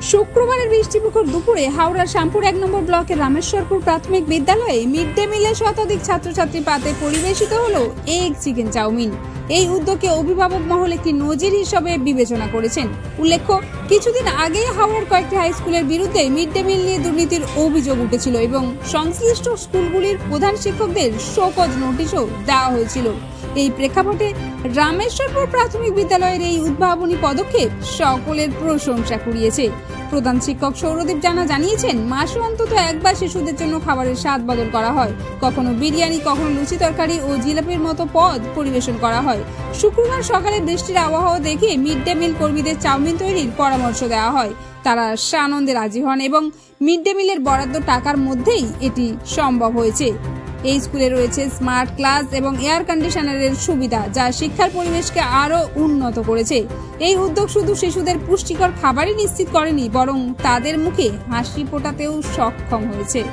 শুক্রবারের বৃষ্টিমুখর দুপুরে হাওড়ার শ্যামপুর 1 নম্বর ব্লকের রামেশ্বরপুর প্রাথমিক বিদ্যালয়ে মিড ডে মিলে শতাধিক ছাত্রছাত্রী পাতে পরিবেশিত হলো এগ চিকেন চাউমিন। এই উদ্যোগকে অভিভাবক মহল একটি নজির হিসেবে বিবেচনা করেছেন। উল্লেখ্য, কিছুদিন আগে হাওড়ার কয়েকটি হাই স্কুলের বিরুদ্ধে মিড ডে মিল নিয়ে দুর্নীতির অভিযোগ উঠেছিল এবং সংশ্লিষ্ট স্কুলগুলির প্রধান শিক্ষকদের শোকজ নোটিশও দেওয়া হয়েছিল। এই প্রেক্ষাপটে রামেশ্বরপুর প্রাথমিক বিদ্যালয়ের এই উদ্ভাবনী পদক্ষেপ সকলের প্রশংসা কুড়িয়েছে। প্রধান শিক্ষক সৌরদীপ জানা জানিয়েছেন, মাসে অন্তত একবার শিশুদের জন্য খাবারের স্বাদ বদল করা হয়। কখনো বিরিয়ানি, কখনো লুচি তরকারি ও জিলাপির মতো পদ পরিবেশন করা হয়। শুক্রবার সকালে বৃষ্টির আবহাওয়া দেখে মিড ডে মিল কর্মীদের চাউমিন তৈরির পরামর্শ দেওয়া হয়। তারা সানন্দে রাজি হন এবং মিড ডে মিলের বরাদ্দ টাকার মধ্যেই এটি সম্ভব হয়েছে। এই স্কুলে রয়েছে স্মার্ট ক্লাস এবং এয়ার কন্ডিশনারের সুবিধা, যা শিক্ষার পরিবেশকে আরো উন্নত করেছে। এই উদ্যোগ শুধু শিশুদের পুষ্টিকর খাবারই নিশ্চিত করেনি, বরং তাদের মুখে হাসি ফোটাতেও সক্ষম হয়েছে।